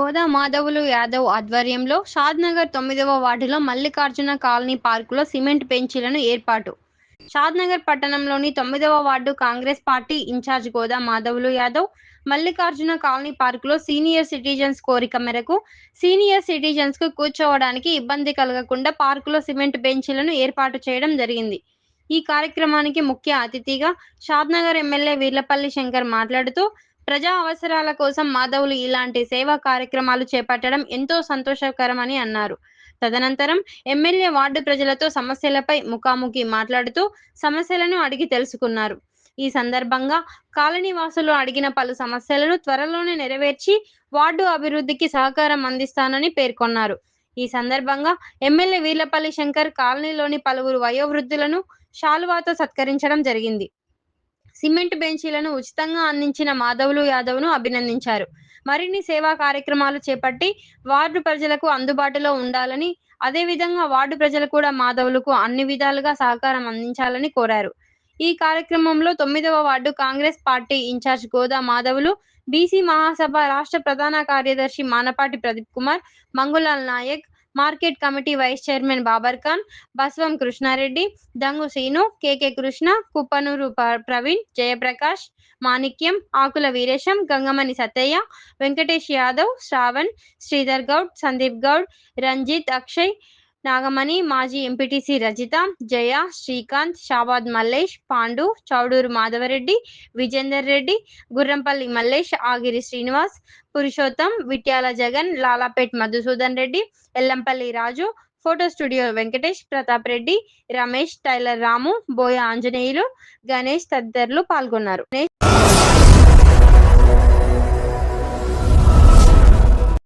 గోదా మాధవులు యాదవ్ ఆధ్వర్యంలో షాద్‌నగర్ 9వ వార్డులో మల్లికార్జున కాలనీ పార్కులో సిమెంట్ బెంచీలను ఏర్పాటు. షాద్‌నగర్ పట్టణంలోని 9వ ward Congress party in charge Goda మాధవులు Yadav Mallikarjuna colony పార్కులో సీనియర్ సిటిజన్స్ కోరిక మేరకు సీనియర్ సిటిజన్స్‌కు కూర్చోవడానికి ఇబ్బంది కలగకుండా పార్కులో సిమెంట్ బెంచీలను ఏర్పాటు చేయడం జరిగింది. ఈ కార్యక్రమానికి ముఖ్య అతిథిగా షాద్‌నగర్ ఎమ్మెల్యే వీర్లపల్లి శంకర్ మాట్లాడుతూ, ప్రజా అవసరాల కోసం మాధవులు ఇలాంటి సేవా కార్యక్రమాలు చేపట్టడం ఎంతో సంతోషకరమని అన్నారు. తదనంతరం ఎమ్మెల్యే వార్డు ప్రజలతో సమస్యలపై ముఖాముఖి మాట్లాడుతూ సమస్యలను అడిగి తెలుసుకున్నారు. ఈ సందర్భంగా కాలనీ వాసులు అడిగిన పలు సమస్యలను త్వరలోనే నెరవేర్చి వార్డు అభివృద్ధికి సహకారం అందిస్తానని పేర్కొన్నారు. ఈ సందర్భంగా ఎమ్మెల్యే వీర్లపల్లి శంకర్ కాలనీలోని పలువురు వయోవృద్ధులను శాలువాతో సత్కరించడం జరిగింది. సిమెంట్ బెంచీలను ఉచితంగా అందించిన మాధవులు యాదవ్‌ను అభినందించారు. మరిన్ని సేవా కార్యక్రమాలు చేపట్టి వార్డు ప్రజలకు అందుబాటులో ఉండాలని, అదేవిధంగా వార్డు ప్రజలు కూడా మాధవులకు అన్ని విధాలుగా సహకారం అందించాలని కోరారు. ఈ కార్యక్రమంలో 9వ ward Congress party in charge Goda Madhavulu, BC Mahasabha రాష్ట్ర ప్రధాన కార్యదర్శి Manapati Pradeep Kumar, Mangulal Naik, market committee vice chairman Babar Khan, Baswam Krishnareddy, Dangu Srinu, KK Krishna, Kuppanuru Praveen, Jayaprakash, Manikyam, Akula Veeresham, Gangamani Sattaiah, Venkatesh Yadav, Shravan, Sridhar Goud, Sandeep Goud, Ranjith, Akshay, Nagamani, మాజీ MPTC Rajitha, Jaya, Srikanth, Shabad Mallesh, Pandu, Chowduru Madhavareddy, Vijender Reddy, Gurrampalli Mallesh, Agiri Srinivas, Purushottam, Vityala Jagan, Lalapet Madhusudan Reddy, Ellampalli Raju, photo studio Venkatesh, Pratap Reddy, Ramesh, tailor Ramu, Boya Anjaneyulu, Ganesh తదితరులు పాల్గొన్నారు.